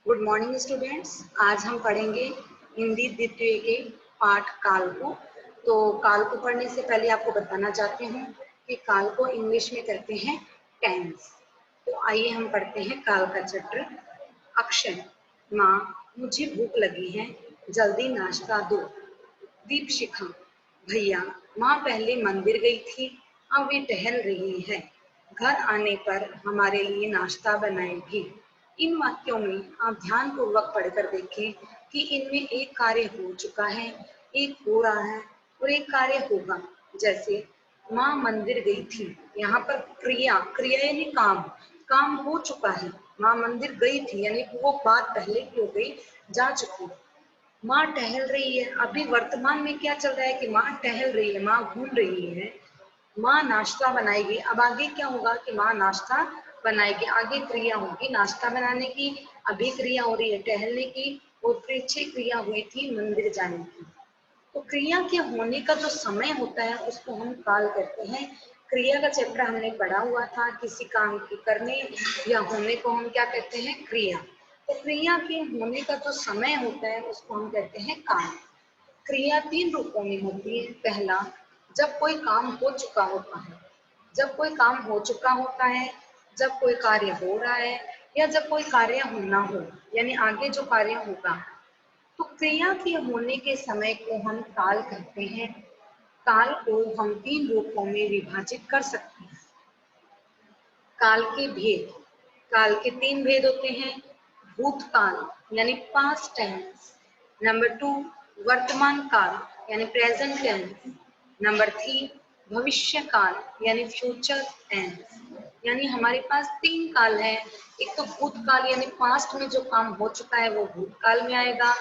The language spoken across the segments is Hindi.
Good morning students. आज हम पढ़ेंगे हिंदी द्वितीय के पाठ काल को। तो काल को पढ़ने से पहले आपको बताना चाहती हूँ कि काल को इंग्लिश में कहते हैं टेंस। तो आइए हम पढ़ते हैं काल का चैप्टर। अक्षय, माँ मुझे भूख लगी है, जल्दी नाश्ता दो। दीपशिखा, भैया माँ पहले मंदिर गई थी, अब वे टहल रही है, घर आने पर हमारे लिए नाश्ता बनाएगी। इन वाक्यों में आप ध्यान पूर्वक पढ़कर देखें कि इनमें एक कार्य हो चुका है, एक हो रहा है और एक कार्य होगा। जैसे माँ मंदिर गई थी, यहाँ पर क्रिया क्रिया यानी काम, काम हो चुका है। माँ मंदिर गई थी यानी वो बात पहले की हो गई, जा चुकी। माँ टहल रही है, अभी वर्तमान में क्या चल रहा है कि माँ टहल रही है, माँ घूम रही है। माँ नाश्ता बनाएगी, अब आगे क्या होगा कि माँ नाश्ता बनाएगी, आगे क्रिया होगी नाश्ता बनाने की, अभी क्रिया हो रही है टहलने की और पीछे क्रिया हुई थी मंदिर जाने की। तो क्रिया के होने का जो समय होता है उसको हम काल कहते हैं। क्रिया का चैप्टर हमने पढ़ा हुआ था, किसी काम की करने या होने को हम क्या कहते हैं, क्रिया। तो क्रिया के होने का जो समय होता है उसको हम कहते हैं काल। क्रिया तीन रूपों में होती है। पहला, जब कोई काम हो चुका होता है, जब कोई काम हो चुका होता है, जब कोई कार्य हो रहा है या जब कोई कार्य होना हो, यानी आगे जो कार्य होगा। तो क्रिया के होने के समय को हम काल कहते हैं। काल को हम तीन रूपों में विभाजित कर सकते हैं। काल के भेद, काल के तीन भेद होते हैं। भूतकाल यानी पास्ट टेंस, नंबर 2 वर्तमान काल यानी प्रेजेंट टेंस, नंबर 3 भविष्य काल यानी फ्यूचर टेंस। यानी हमारे पास तीन काल है। एक तो भूतकाल यानी पास्ट में जो काम हो चुका है वो भूतकाल में आएगा।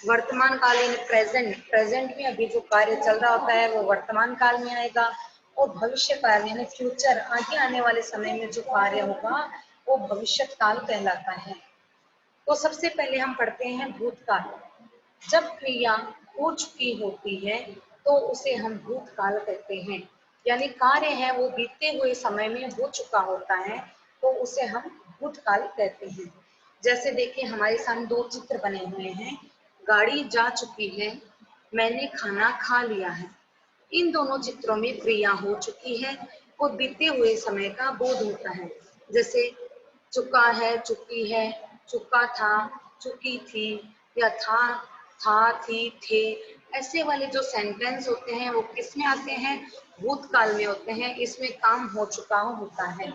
वर्तमान काल यानी प्रेजेंट, प्रेजेंट में अभी जो कार्य चल रहा होता है वो वर्तमान काल में आएगा। और भविष्य काल यानी फ्यूचर, आगे आने वाले समय में जो कार्य होगा वो भविष्य काल कहलाता है। तो सबसे पहले हम पढ़ते हैं भूतकाल। जब क्रिया हो चुकी होती है तो उसे हम भूतकाल कहते हैं, यानी कार्य है वो बीते हुए समय में हो चुका होता है तो उसे हम भूतकाल कहते हैं। जैसे देखिए हमारे सामने दो चित्र बने हुए हैं। गाड़ी जा चुकी है, मैंने खाना खा लिया है। इन दोनों चित्रों में क्रिया हो चुकी है और बीते हुए समय का बोध होता है। जैसे चुका है, चुकी है, चुका था, चुकी थी, या था, थी, थे। ऐसे वाले जो सेंटेंस होते हैं वो किस में आते हैं, भूतकाल में होते हैं। इसमें काम हो चुका होता है।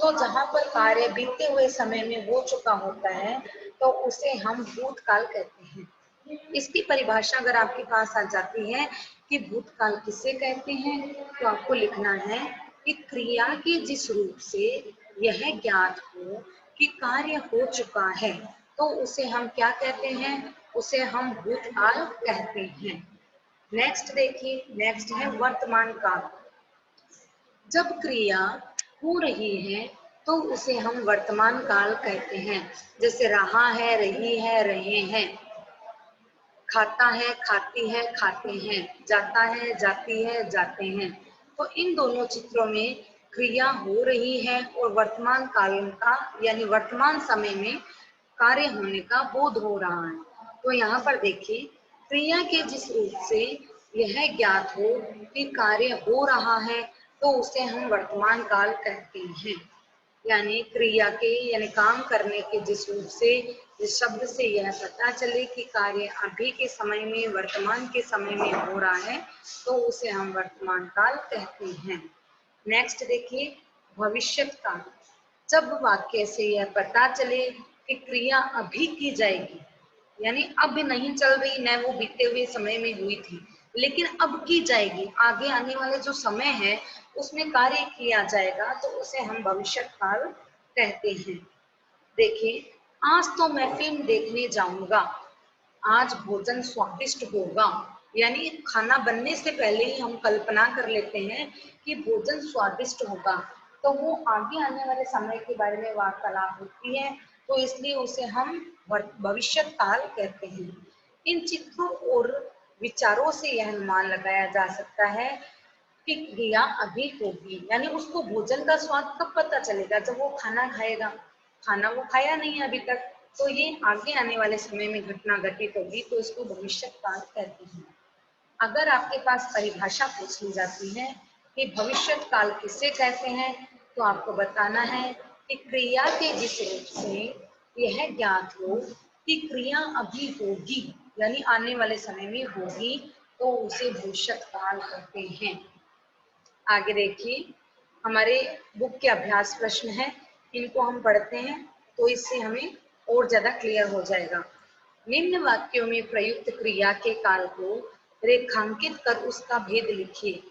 तो जहाँ पर कार्य बीते हुए समय में हो चुका होता है तो उसे हम भूतकाल कहते हैं। इसकी परिभाषा अगर आपके पास आ जाती है कि भूतकाल किसे कहते हैं, तो आपको लिखना है कि क्रिया के जिस रूप से यह ज्ञात हो कि कार्य हो चुका है तो उसे हम क्या कहते हैं, उसे हम भूतकाल कहते हैं। नेक्स्ट देखिए, नेक्स्ट है वर्तमान काल। जब क्रिया हो रही है तो उसे हम वर्तमान काल कहते हैं। जैसे रहा है, रही है, रहे हैं। खाता है, खाती है, खाते हैं। जाता है, जाती है, जाते हैं। तो इन दोनों चित्रों में क्रिया हो रही है और वर्तमान काल का यानी वर्तमान समय में कार्य होने का बोध हो रहा है। तो यहाँ पर देखिए, क्रिया के जिस रूप से यह ज्ञात हो कि कार्य हो रहा है तो उसे हम वर्तमान काल कहते हैं। यानी क्रिया के यानी काम करने के जिस रूप से, जिस शब्द से यह पता चले कि कार्य अभी के समय में, वर्तमान के समय में हो रहा है तो उसे हम वर्तमान काल कहते हैं। नेक्स्ट देखिए भविष्य काल। जब वाक्य से यह पता चले कि क्रिया अभी की जाएगी, यानी अब नहीं चल रही, न वो बीते हुए समय में हुई थी, लेकिन अब की जाएगी, आगे आने वाले जो समय है उसमें कार्य किया जाएगा तो उसे हम भविष्य काल कहते हैं। देखिए, आज तो मैं फिल्म देखने जाऊंगा, आज भोजन स्वादिष्ट होगा। यानी खाना बनने से पहले ही हम कल्पना कर लेते हैं कि भोजन स्वादिष्ट होगा, तो वो आगे आने वाले समय के बारे में वार्तालाप होती है तो इसलिए उसे हम भविष्य काल कहते हैं। इन चित्रों और विचारों से यह अनुमान लगाया जा सकता है कि क्रिया अभी होगी, यानी उसको भोजन का स्वाद कब पता चलेगा, जब वो खाना खाएगा। खाना वो खाया नहीं है अभी तक, तो ये आगे आने वाले समय में घटना घटित होगी, तो इसको भविष्य काल कहते हैं। अगर आपके पास परिभाषा पूछ ली जाती है कि भविष्य काल किसे कहते हैं, तो आपको बताना है कि क्रिया के जिस रूप से यह ज्ञात हो कि क्रिया अभी होगी, यानी आने वाले समय में होगी, तो उसे भविष्य काल कहते हैं। आगे देखिए, हमारे बुक के अभ्यास प्रश्न है, इनको हम पढ़ते हैं तो इससे हमें और ज्यादा क्लियर हो जाएगा। निम्न वाक्यों में प्रयुक्त क्रिया के काल को रेखांकित कर उसका भेद लिखिए।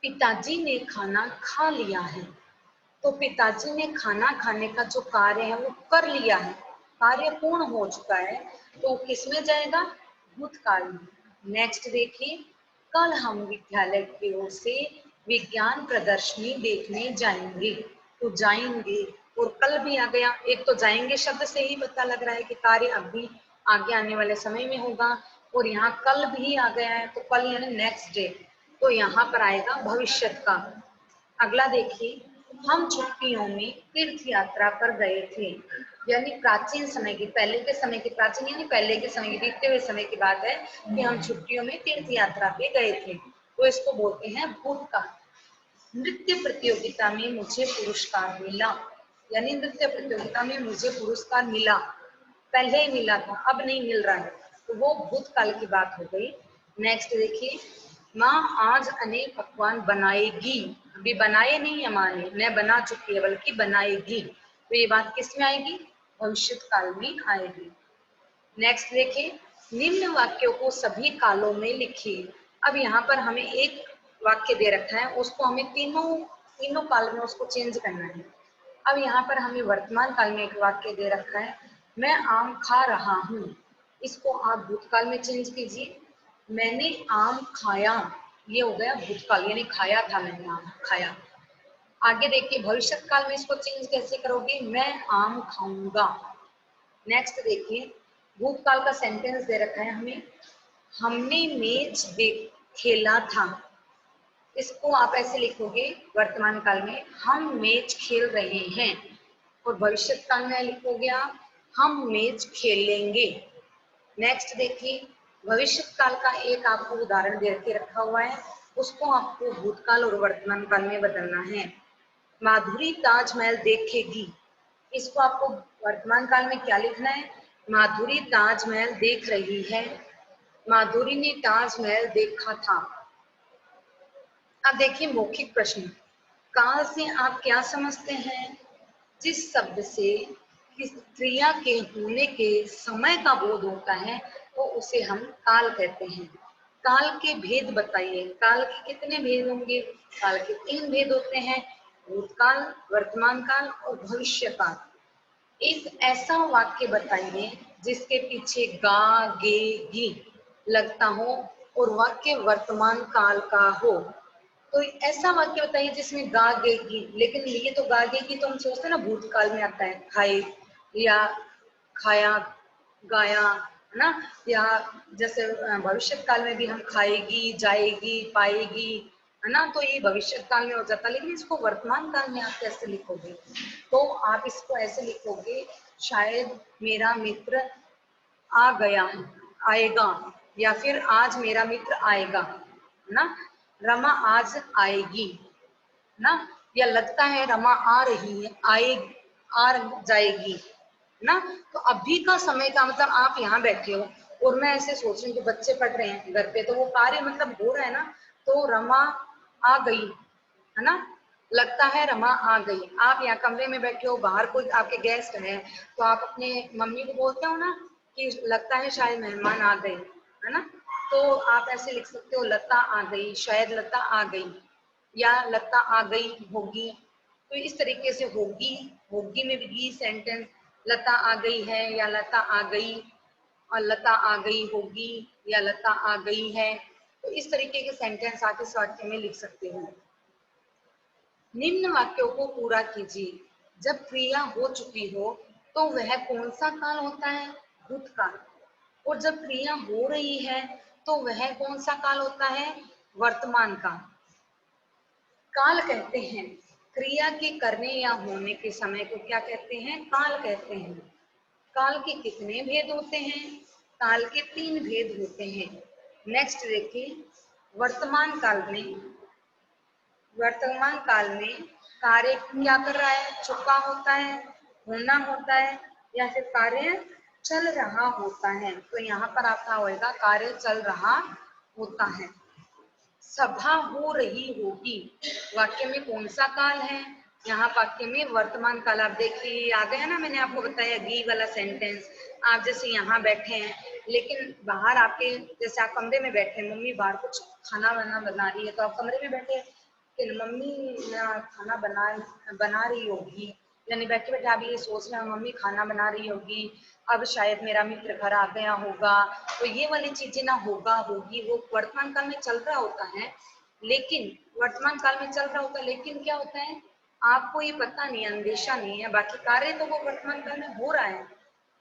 पिताजी ने खाना खा लिया है। तो पिताजी ने खाना खाने का जो कार्य है वो कर लिया है, कार्य पूर्ण हो चुका है, तो किस में जाएगा? भूतकाल में। नेक्स्ट देखिए, कल हम विद्यालय की ओर से विज्ञान प्रदर्शनी देखने जाएंगे। तो जाएंगे और कल भी आ गया, एक तो जाएंगे शब्द से ही पता लग रहा है कि कार्य अभी आगे आने वाले समय में होगा, और यहाँ कल भी आ गया है, तो कल यानी नेक्स्ट डे, तो यहाँ पर आएगा भविष्य का। अगला देखिए, हम छुट्टियों में तीर्थ यात्रा पर गए थे। यानी प्राचीन समय की, पहले के समय की, प्राचीन यानी पहले के समय की, बीते हुए समय की बात है कि हम छुट्टियों में तीर्थ यात्रा पे गए थे, तो इसको बोलते हैं भूतकाल। नृत्य प्रतियोगिता में मुझे पुरस्कार मिला। यानी नृत्य प्रतियोगिता में मुझे पुरस्कार मिला, पहले ही मिला था, अब नहीं मिल रहा है, तो वो भूतकाल की बात हो गई। नेक्स्ट देखिए, माँ आज अनेक पकवान बनाएगी। अभी बनाए नहीं है माँ ने, न बना चुकी है बल्कि बनाएगी, तो ये बात किस में आएगी? भविष्य काल में आएगी। नेक्स्ट देखिए, निम्न वाक्यों को सभी कालों में लिखिए। अब यहाँ पर हमें एक वाक्य दे रखा है, उसको हमें तीनों काल में उसको चेंज करना है। अब यहाँ पर हमें वर्तमान काल में एक वाक्य दे रखा है, मैं आम खा रहा हूँ। इसको आप भूतकाल में चेंज कीजिए, मैंने आम खाया। ये हो गया भूतकाल, यानी खाया था, मैंने आम खाया। आगे देखिए, भविष्य काल में इसको चेंज कैसे करोगे? मैं आम खाऊंगा। नेक्स्ट देखिए, भूतकाल का सेंटेंस दे रखा है हमें, हमने मैच खेला था। इसको आप ऐसे लिखोगे वर्तमान काल में, हम मैच खेल रहे हैं, और भविष्य काल में लिखोगे आप, हम मैच खेलेंगे। नेक्स्ट देखिए, भविष्य काल का एक आपको उदाहरण दे के रखा हुआ है, उसको आपको भूतकाल और वर्तमान काल में बदलना है। माधुरी ताजमहल देखेगी। इसको आपको वर्तमान काल में क्या लिखना है? माधुरी ताजमहल देख रही है, माधुरी ने ताजमहल देखा था। अब देखिए मौखिक प्रश्न, काल से आप क्या समझते हैं? जिस शब्द से किस क्रिया के होने के समय का बोध होता है, तो उसे हम काल कहते हैं। काल के भेद बताइए। काल के कितने भेद होंगे? काल के 3 भेद होते हैं, भूतकाल, वर्तमान काल और भविष्य काल। एक ऐसा वाक्य बताइए जिसके पीछे गा गे गी लगता हो और वाक्य वर्तमान काल का हो। तो ऐसा वाक्य बताइए जिसमें गा गे गी, लेकिन ये तो गा गे गी तो हम सोचते हैं ना भूतकाल में आता है, खाए या खाया, गाया, है ना, या जैसे भविष्य काल में भी हम खाएगी, जाएगी, पाएगी, है ना, तो ये भविष्य काल में हो जाता है। लेकिन इसको वर्तमान काल में आप कैसे लिखोगे? तो आप इसको ऐसे लिखोगे, शायद मेरा मित्र आ गया, आएगा, या फिर आज मेरा मित्र आएगा, है ना, रमा आज आएगी, ना, या लगता है रमा आ रही है, आ जाएगी, ना। तो अभी का समय का मतलब आप यहाँ बैठे हो और मैं ऐसे सोच रही हूँ कि बच्चे पढ़ रहे हैं घर पे, तो वो कार्य मतलब हो रहा है ना, तो रमा आ गई, है ना, लगता है रमा आ गई। आप यहाँ कमरे में बैठे हो, बाहर कोई आपके गेस्ट है, तो आप अपने मम्मी को बोलते हो ना कि लगता है शायद मेहमान आ गए, है ना, तो आप ऐसे लिख सकते हो, लता आ गई, शायद लता आ गई, या लता आ गई होगी। तो इस तरीके से होगी, होगी में भी सेंटेंस, लता आ गई है या लता आ गई, और लता आ गई होगी या लता आ गई है, तो इस तरीके के सेंटेंस आप इस वाक्य में लिख सकते हो। निम्न वाक्यों को पूरा कीजिए। जब क्रिया हो चुकी हो तो वह कौन सा काल होता है? भूतकाल। और जब क्रिया हो रही है तो वह कौन सा काल होता है? वर्तमान काल। काल कहते हैं क्रिया के करने या होने के समय को क्या कहते हैं? काल कहते हैं। काल के कितने भेद होते हैं? काल के 3 भेद होते हैं। नेक्स्ट देखिए, वर्तमान काल में, वर्तमान काल में कार्य क्या कर रहा है? छुपा होता है, होना होता है, या फिर कार्य चल रहा होता है? तो यहाँ पर आपका होएगा कार्य चल रहा होता है। सभा हो रही होगी, वाक्य में कौन सा काल है? यहाँ वाक्य में वर्तमान काल। आप देखिए आ गया ना, मैंने आपको बताया गी वाला सेंटेंस। आप जैसे यहाँ बैठे हैं, लेकिन बाहर आपके, जैसे आप कमरे में बैठे हैं, मम्मी बाहर कुछ खाना बना रही है, तो आप कमरे में बैठे हैं कि मम्मी खाना बना रही होगी, यानी बैठे बैठे आप ये सोच रहे हो मम्मी खाना बना रही होगी, अब शायद मेरा मित्र घर आ गया होगा। तो ये वाली चीजें ना होगा होगी वो वर्तमान काल में चल रहा होता है, लेकिन वर्तमान काल में चल रहा होता है, लेकिन क्या होता है आपको ये पता नहीं, अंदेशा नहीं है, बाकी कार्य तो वो वर्तमान काल में हो रहा है।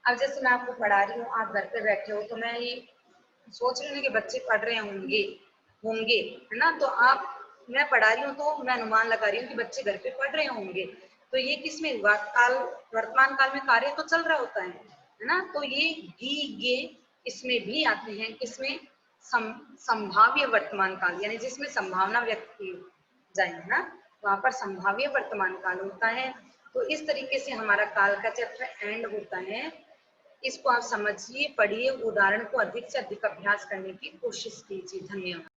अब जैसे मैं आपको पढ़ा रही हूँ, आप घर पे बैठे हो, तो मैं ये सोच रही हूँ कि बच्चे पढ़ रहे होंगे होंगे है ना, तो आप, मैं पढ़ा रही हूँ तो मैं अनुमान लगा रही हूँ कि बच्चे घर पे पढ़ रहे होंगे। तो ये किसमें हुआ? काल, वर्तमान काल में कार्य तो चल रहा होता है ना। तो ये गी गे इसमें भी आते हैं, किसमें? संभाव्य वर्तमान काल, यानी जिसमें संभावना व्यक्त की जाए ना, वहां पर संभाव्य वर्तमान काल होता है। तो इस तरीके से हमारा काल का चैप्टर एंड होता है। इसको आप समझिए, पढ़िए, उदाहरण को अधिक से अधिक अभ्यास करने की कोशिश कीजिए। धन्यवाद।